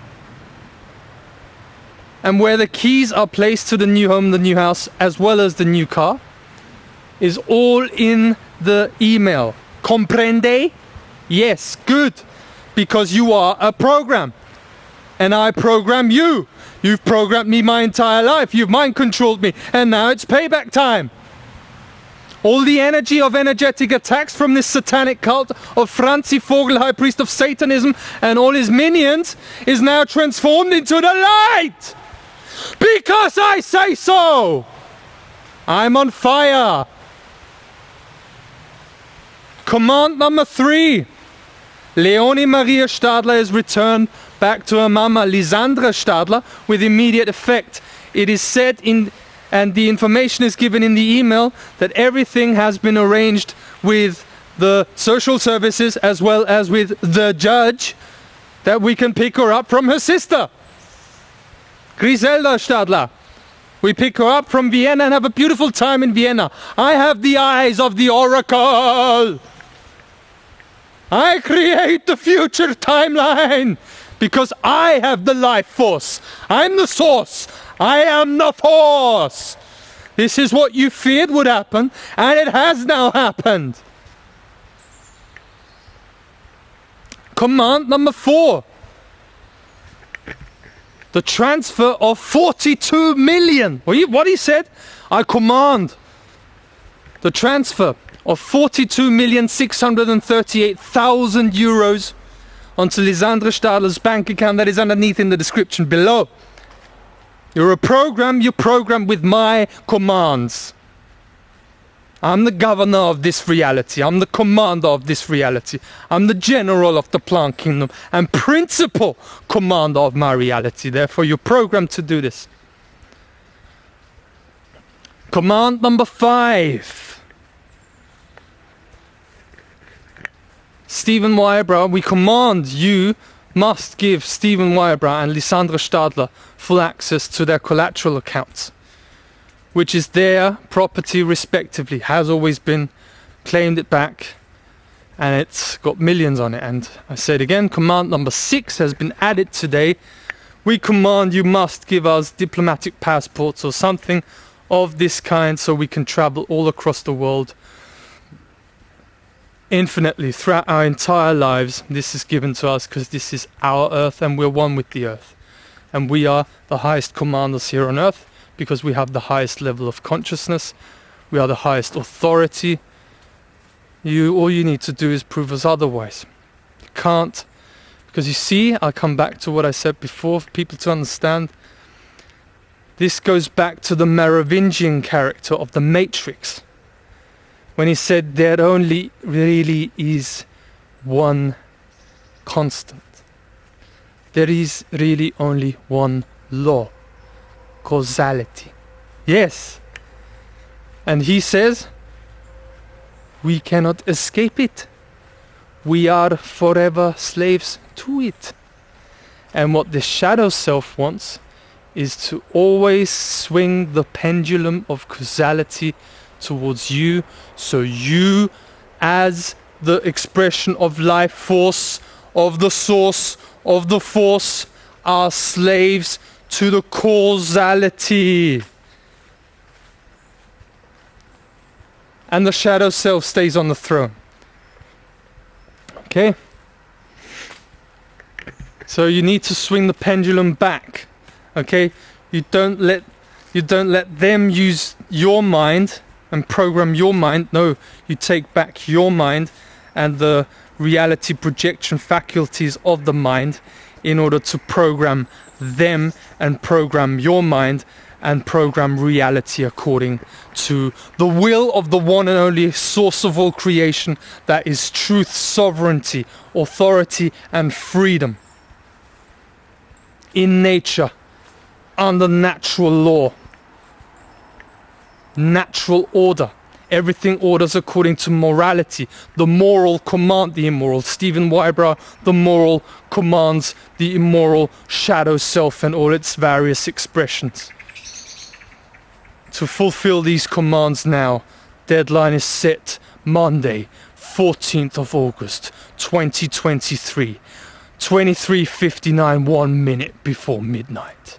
and where the keys are placed to the new home, the new house, as well as the new car, is all in the email. Comprende? Yes, good. Because you are a program. And I program you. You've programmed me my entire life. You've mind controlled me. And now it's payback time. All the energy of energetic attacks from this satanic cult of Franzi Vogel, High Priest of Satanism, and all his minions is now transformed into the light. Because I say so. I'm on fire. Command number 3. Leonie Maria Stadler is returned back to her mama, Lisandra Stadler, with immediate effect. It is said and the information is given in the email that everything has been arranged with the social services as well as with the judge, that we can pick her up from her sister, Griselda Stadler. We pick her up from Vienna and have a beautiful time in Vienna. I have the eyes of the oracle. I create the future timeline because I have the life force. I'm the source. I am the force. This is what you feared would happen, and it has now happened. Command number 4. The transfer of 42 million. What he said? I command the transfer of 42,638,000 euros onto Lisandra Stadler's bank account that is underneath in the description below. You're a program, you're programmed with my commands. I'm the governor of this reality. I'm the commander of this reality. I'm the general of the plant kingdom and principal commander of my reality. Therefore, you're programmed to do this. Command number 5. Steven Whybrow, we command you must give Steven Whybrow and Lisandra Stadler full access to their collateral accounts, which is their property respectively, has always been, claimed it back, and it's got millions on it. And I say it again, command number 6 has been added today. We command you must give us diplomatic passports or something of this kind so we can travel all across the world infinitely throughout our entire lives. This is given to us because this is our earth and we're one with the earth. And we are the highest commanders here on earth because we have the highest level of consciousness. We are the highest authority. All you need to do is prove us otherwise. You can't. Because you see, I'll come back to what I said before for people to understand. This goes back to the Merovingian character of the Matrix, when he said there only really is one constant. there is really only one law: causality. Yes. And he says we cannot escape it. We are forever slaves to it. And what the shadow self wants is to always swing the pendulum of causality towards you, so you, as the expression of life force, of the source, of the force, are slaves to the causality. And the shadow self stays on the throne. Okay? So you need to swing the pendulum back. Okay? You don't let them use your mind and program your mind. No, you take back your mind and the reality projection faculties of the mind in order to program them and program your mind and program reality according to the will of the one and only source of all creation, that is truth, sovereignty, authority and freedom in nature, under natural law, natural order. Everything orders according to morality. The moral command the immoral. Stephen Whybrow, the moral commands the immoral shadow self and all its various expressions. To fulfill these commands now, deadline is set Monday, 14th of August, 2023, 23:59, 1 minute before midnight.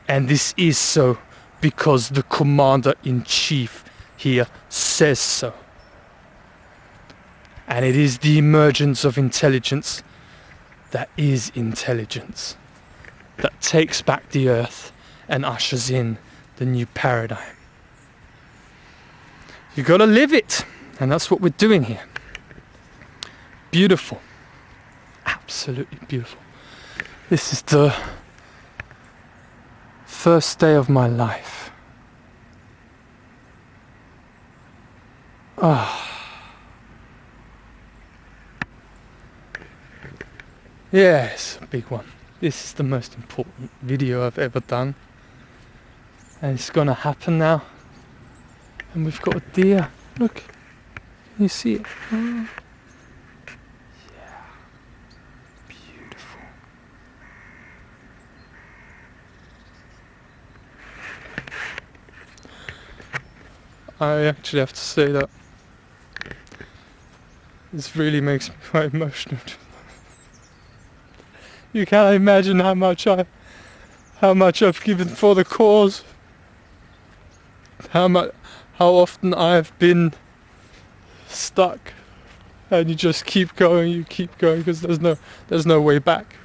And this is so because the Commander-in-Chief here says so. And it is the emergence of intelligence that is intelligence, that takes back the earth and ushers in the new paradigm. You gotta live it, and that's what we're doing here. Beautiful, absolutely beautiful. This is the first day of my life. Yes, a big one. This is the most important video I've ever done. And it's gonna happen now. And we've got a deer. Look. Can you see it? Oh. Yeah. Beautiful. I actually have to say that this really makes me quite emotional. You can't imagine how much I've given for the cause. How often I've been stuck, and you just keep going because there's no way back.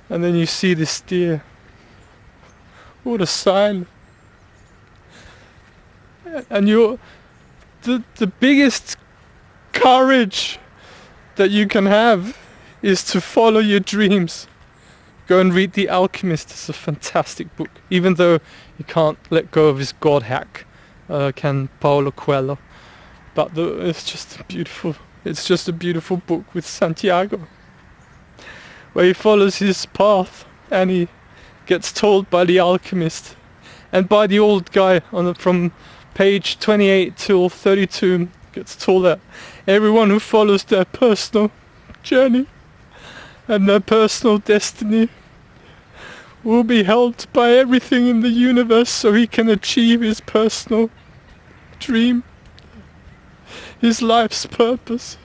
And then you see this deer. What a sign! And the biggest courage that you can have is to follow your dreams. Go and read The Alchemist. It's a fantastic book, even though you can't let go of his god hack, can Paulo Coelho. But it's just a beautiful book with Santiago, where he follows his path and he gets told by the alchemist and by the old guy from page 28 till 32, gets told that everyone who follows their personal journey and their personal destiny will be held by everything in the universe so he can achieve his personal dream, his life's purpose.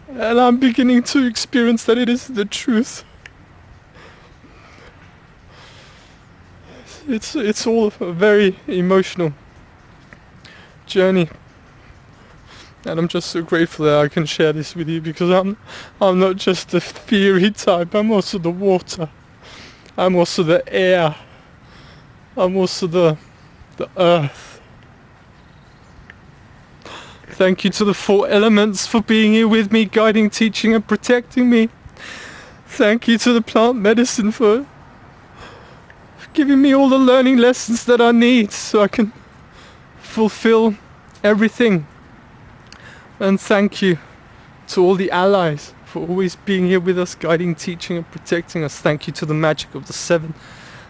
And I'm beginning to experience that it is the truth. It's all a very emotional journey. And I'm just so grateful that I can share this with you, because I'm not just the theory type, I'm also the water. I'm also the air. I'm also the earth. Thank you to the 4 elements for being here with me, guiding, teaching and protecting me. Thank you to the plant medicine for giving me all the learning lessons that I need so I can fulfill everything. And thank you to all the allies for always being here with us, guiding, teaching and protecting us. Thank you to the magic of the 7,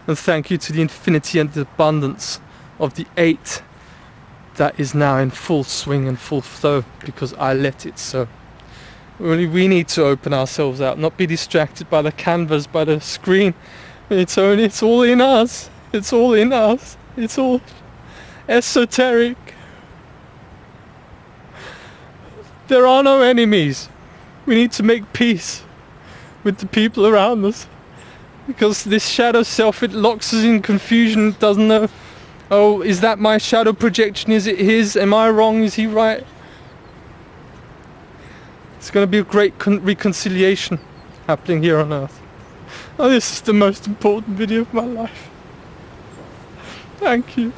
and thank you to the infinity and the abundance of the 8 that is now in full swing and full flow, because I let it so. Only we need to open ourselves out, not be distracted by the canvas, by the screen. It's all in us. It's all in us. It's all esoteric. There are no enemies. We need to make peace with the people around us, because this shadow self, it locks us in confusion. It doesn't know, oh, is that my shadow projection? Is it his? Am I wrong? Is he right? It's going to be a great reconciliation happening here on Earth. Oh, this is the most important video of my life. Thank you.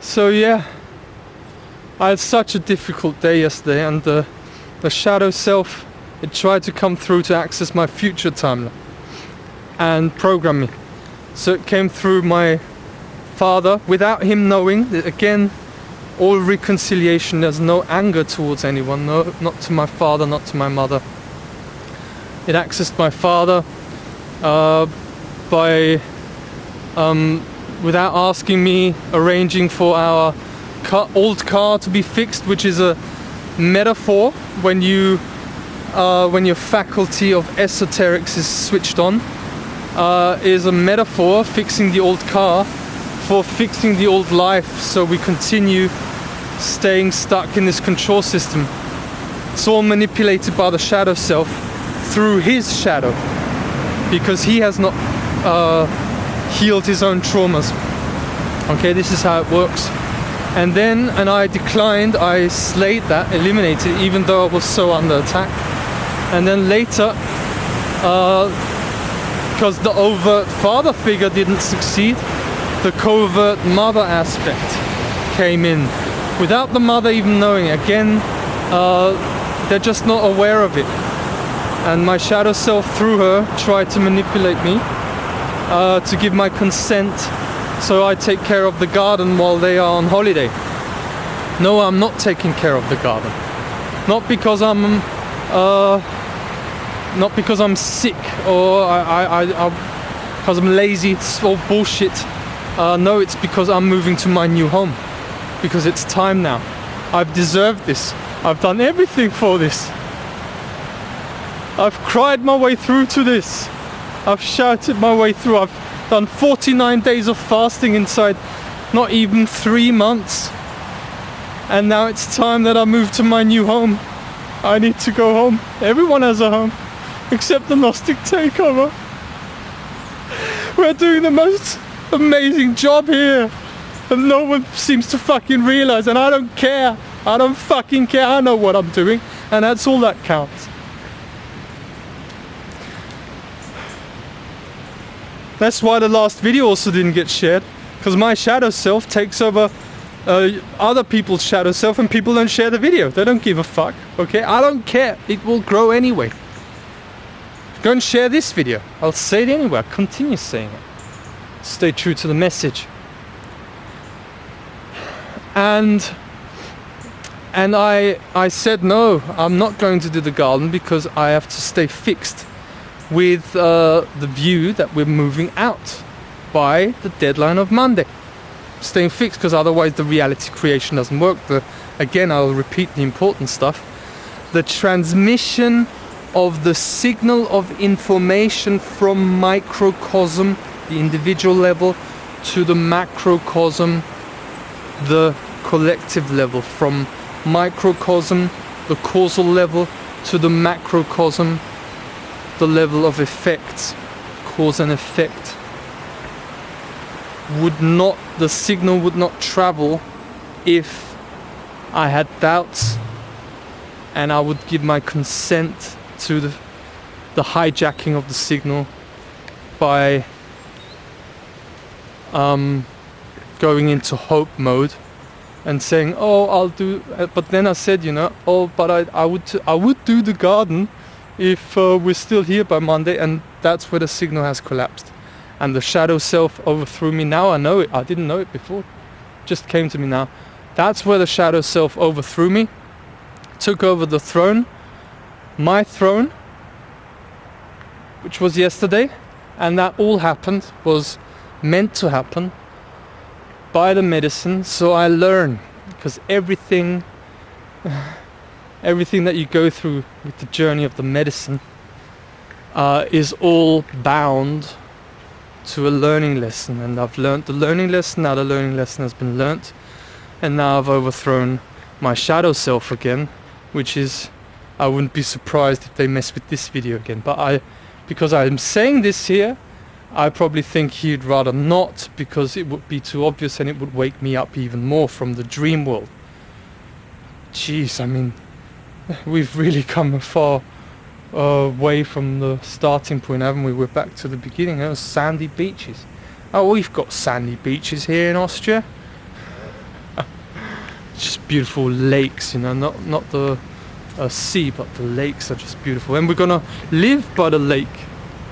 So yeah, I had such a difficult day yesterday, and the shadow self, it tried to come through to access my future timeline and program me. So it came through my father without him knowing. That again, all reconciliation, there's no anger towards anyone, no, not to my father, not to my mother. It accessed my father by without asking me, arranging for our old car to be fixed, which is a metaphor when your faculty of esoterics is switched on, is a metaphor, fixing the old car, for fixing the old life, so we continue staying stuck in this control system. It's all manipulated by the shadow self through his shadow, because he has not healed his own traumas. Okay, this is how it works. And I declined, I slayed that, eliminated it, even though I was so under attack. And then later, because the overt father figure didn't succeed, the covert mother aspect came in, without the mother even knowing. Again, they're just not aware of it. And my shadow self, through her, tried to manipulate me to give my consent so I take care of the garden while they are on holiday. No, I'm not taking care of the garden. Not because I'm sick or because I'm lazy. It's all bullshit. No, it's because I'm moving to my new home. Because it's time now. I've deserved this. I've done everything for this. I've cried my way through to this. I've shouted my way through. I've done 49 days of fasting inside not even 3 months. And now it's time that I move to my new home. I need to go home. Everyone has a home, except the Gnostic Takeover. We're doing the most amazing job here, and no one seems to fucking realize, and I don't care. I don't fucking care. I know what I'm doing, and that's all that counts. That's why the last video also didn't get shared, because my shadow self takes over other people's shadow self, and people don't share the video. They don't give a fuck. Okay, I don't care. It will grow anyway. Go and share this video. I'll say it anyway. I'll continue saying it. Stay true to the message. And I said no, I'm not going to do the garden, because I have to stay fixed with the view that we're moving out by the deadline of Monday. Staying fixed, because otherwise the reality creation doesn't work. Again, I'll repeat the important stuff. The transmission of the signal of information from microcosm, the individual level, to the macrocosm, the collective level. From microcosm, the causal level, to the macrocosm, the level of effects, cause and effect. The signal would not travel if I had doubts, and I would give my consent to the hijacking of the signal by going into hope mode and saying, oh, I'll do, but then I said, but I would do the garden if we're still here by Monday, and that's where the signal has collapsed. And the shadow self overthrew me. Now I know it. I didn't know it before. It just came to me now. That's where the shadow self overthrew me, took over the throne, my throne, which was yesterday, and that all happened, was meant to happen by the medicine. So I learn, because everything that you go through with the journey of the medicine is all bound to a learning lesson, and I've learned the learning lesson. Now the learning lesson has been learnt, and now I've overthrown my shadow self again, which is, I wouldn't be surprised if they mess with this video again, but because I'm saying this here, I probably think he'd rather not, because it would be too obvious and it would wake me up even more from the dream world. Jeez, I mean, we've really come far away from the starting point, haven't we? We're back to the beginning. Those sandy beaches. Oh, we've got sandy beaches here in Austria. Just beautiful lakes, you know, not the sea, but the lakes are just beautiful. And we're gonna live by the lake.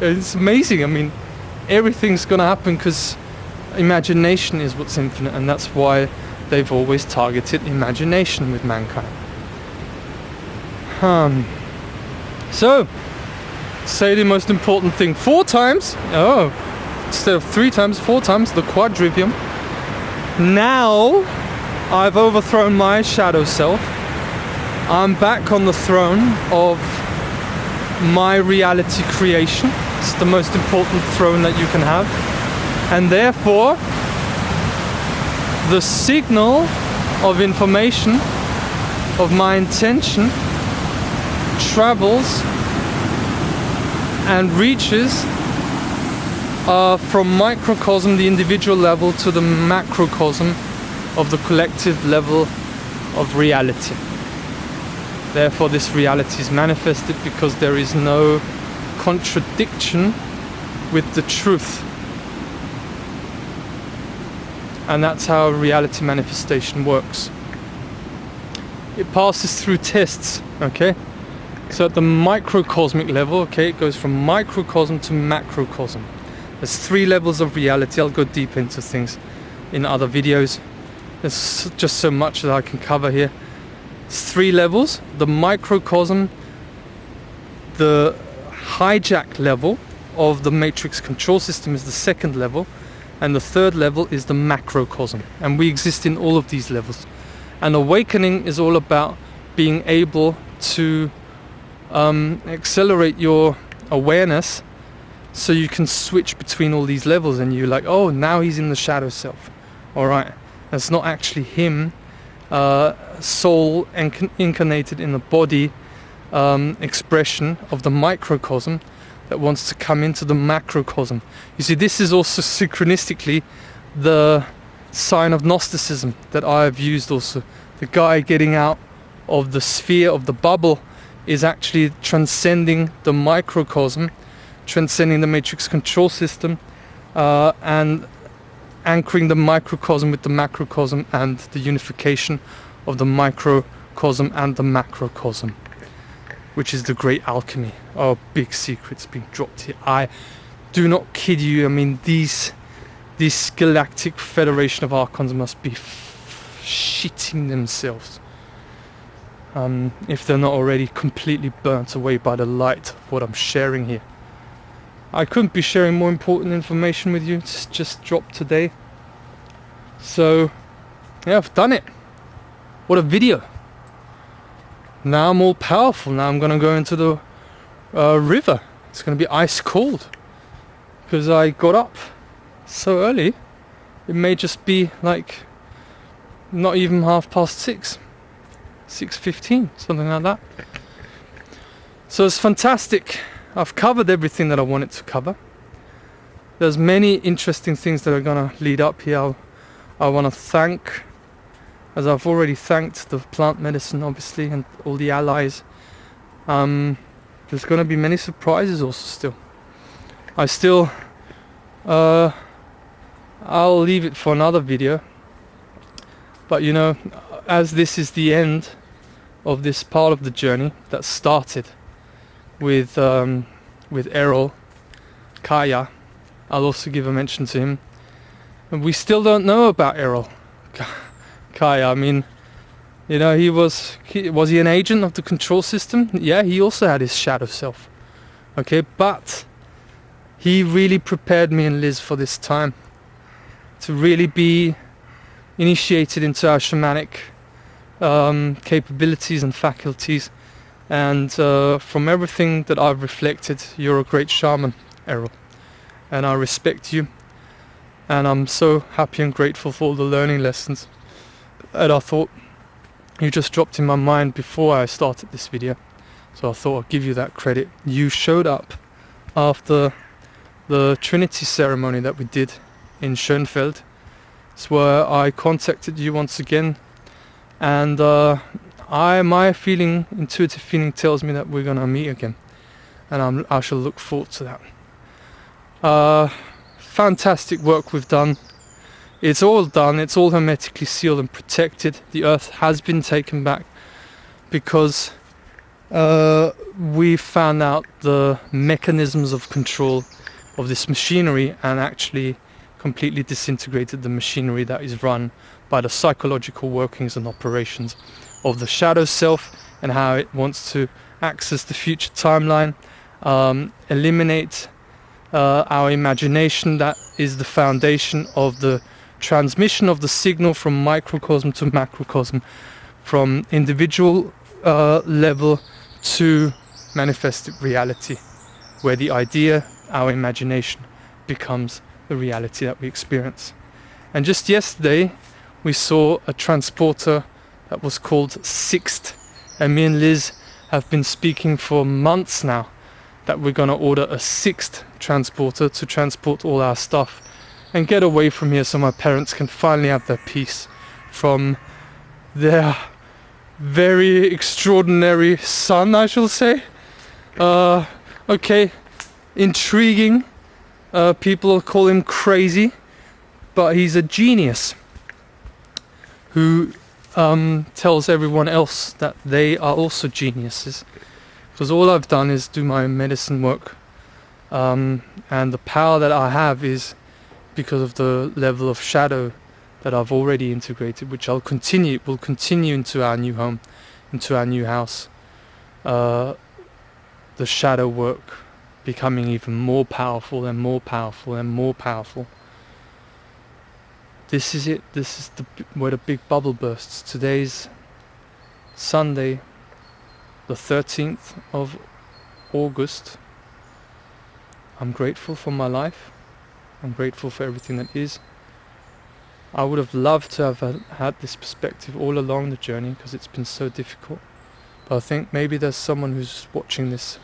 It's amazing. I mean, everything's gonna happen because imagination is what's infinite, and that's why they've always targeted imagination with mankind. So, say the most important thing 4 times. Oh, instead of 3 times, 4 times, the quadrivium. Now I've overthrown my shadow self. I'm back on the throne of my reality creation. It's the most important throne that you can have. And therefore, the signal of information, of my intention, travels and reaches from microcosm, the individual level, to the macrocosm of the collective level of reality. Therefore, this reality is manifested because there is no contradiction with the truth. And that's how reality manifestation works. It passes through tests, okay? So at the microcosmic level, okay, it goes from microcosm to macrocosm. There's 3 levels of reality. I'll go deep into things in other videos. There's just so much that I can cover here. It's 3 levels. The microcosm, the hijack level of the matrix control system is the 2nd level, and the 3rd level is the macrocosm. And we exist in all of these levels. And awakening is all about being able to accelerate your awareness so you can switch between all these levels, and you're like, oh, now he's in the shadow self. Alright, that's not actually him, soul incarnated in the body, expression of the microcosm that wants to come into the macrocosm. You see, this is also synchronistically the sign of Gnosticism that I have used also. The guy getting out of the sphere of the bubble is actually transcending the microcosm, transcending the matrix control system, and anchoring the microcosm with the macrocosm, and the unification of the microcosm and the macrocosm, which is the great alchemy. Oh, big secrets being dropped here. I do not kid you. I mean, this galactic federation of archons must be shitting themselves if they're not already completely burnt away by the light of what I'm sharing here. I couldn't be sharing more important information with you. It's just dropped today. So, yeah, I've done it. What a video. Now I'm all powerful. Now I'm going to go into the river. It's going to be ice cold because I got up so early. It may just be like not even 6:30, 6:15, something like that. So it's fantastic. I've covered everything that I wanted to cover. There's many interesting things that are going to lead up here. I want to thank, as I've already thanked the plant medicine, obviously, and all the allies. There's going to be many surprises also still. I'll leave it for another video. But you know, as this is the end of this part of the journey that started with Errol, Kaya, I'll also give a mention to him. And we still don't know about Errol. Kai, I mean, you know, was he an agent of the control system? Yeah, he also had his shadow self. Okay, but he really prepared me and Liz for this time to really be initiated into our shamanic capabilities and faculties. And from everything that I've reflected, you're a great shaman, Errol, and I respect you. And I'm so happy and grateful for all the learning lessons. And I thought you just dropped in my mind before I started this video, so I thought I'd give you that credit. You showed up after the Trinity ceremony that we did in Schönfeld. It's where I contacted you once again, and my intuitive feeling tells me that we're gonna meet again, and I shall look forward to that. Fantastic work we've done. It's all done, it's all hermetically sealed and protected. The earth has been taken back because we found out the mechanisms of control of this machinery and actually completely disintegrated the machinery that is run by the psychological workings and operations of the shadow self, and how it wants to access the future timeline, eliminate our imagination that is the foundation of the transmission of the signal from microcosm to macrocosm, from individual level to manifested reality, where the idea, our imagination, becomes the reality that we experience. And just yesterday we saw a transporter that was called Sixt, and me and Liz have been speaking for months now that we're going to order a Sixt transporter to transport all our stuff and get away from here, so my parents can finally have their peace from their very extraordinary son, I shall say. Okay, intriguing. People call him crazy, but he's a genius who tells everyone else that they are also geniuses. Because all I've done is do my medicine work, and the power that I have is because of the level of shadow that I've already integrated, which will continue into our new home, into our new house. The shadow work becoming even more powerful and more powerful and more powerful. This is it. This is where the big bubble bursts. Today's Sunday, the 13th of August. I'm grateful for my life. I'm grateful for everything that is. I would have loved to have had this perspective all along the journey, because it's been so difficult. But I think maybe there's someone who's watching this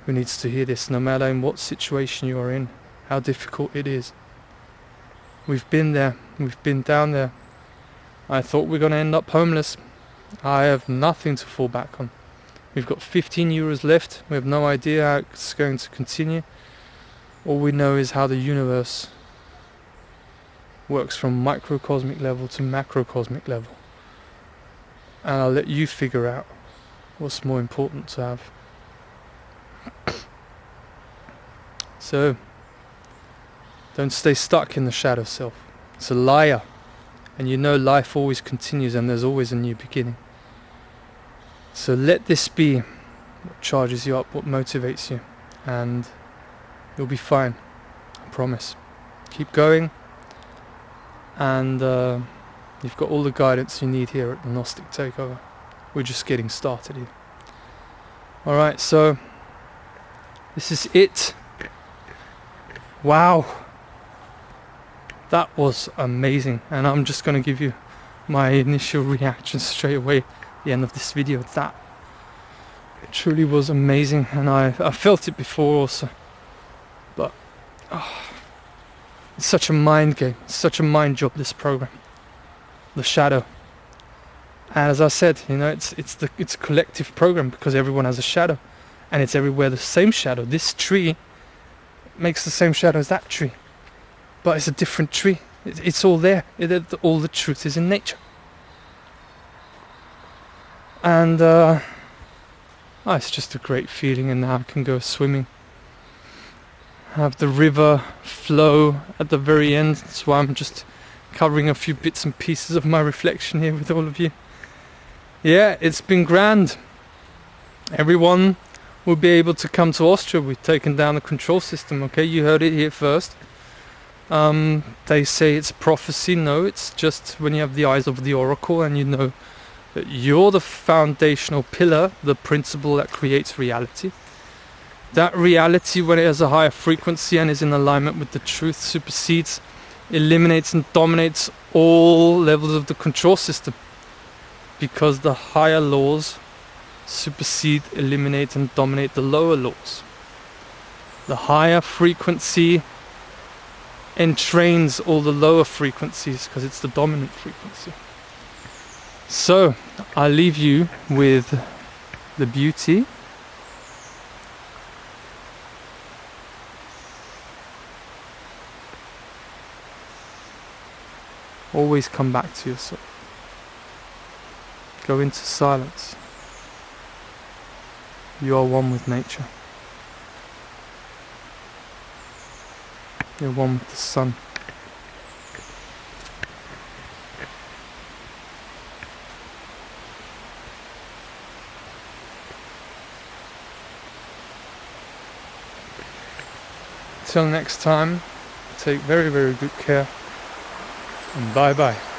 who needs to hear this, no matter in what situation you are in, how difficult it is. We've been there, we've been down there. I thought we're going to end up homeless. I have nothing to fall back on. We've got 15 euros left. We have no idea how it's going to continue. All we know is how the universe works from microcosmic level to macrocosmic level. And I'll let you figure out what's more important to have. So, don't stay stuck in the shadow self. It's a liar. And you know life always continues and there's always a new beginning. So let this be what charges you up, what motivates you. And you'll be fine. I promise. Keep going. And you've got all the guidance you need here at the Gnostic Takeover. We're just getting started here. Alright, so this is it. Wow. That was amazing. And I'm just going to give you my initial reaction straight away at the end of this video. That it truly was amazing. And I felt it before also. But it's such a mind game. It's such a mind job, this program. The shadow. And as I said, you know, it's a collective program because everyone has a shadow. And it's everywhere the same shadow. This tree makes the same shadow as that tree. But it's a different tree. It's all there. All the truth is in nature. And it's just a great feeling. And now I can go swimming. Have the river flow at the very end. That's why I'm just covering a few bits and pieces of my reflection here with all of you. Yeah, it's been grand. Everyone will be able to come to Austria. We've taken down the control system, okay? You heard it here first. They say it's prophecy. No, it's just when you have the eyes of the oracle and you know that you're the foundational pillar, the principle that creates reality. That reality, when it has a higher frequency and is in alignment with the truth, supersedes, eliminates and dominates all levels of the control system, because the higher laws supersede, eliminate and dominate the lower laws. The higher frequency entrains all the lower frequencies because it's the dominant frequency. So I'll leave you with the beauty always come back to yourself. Go into silence. You are one with nature. You're one with the sun. Till next time, take very, very good care, and bye bye.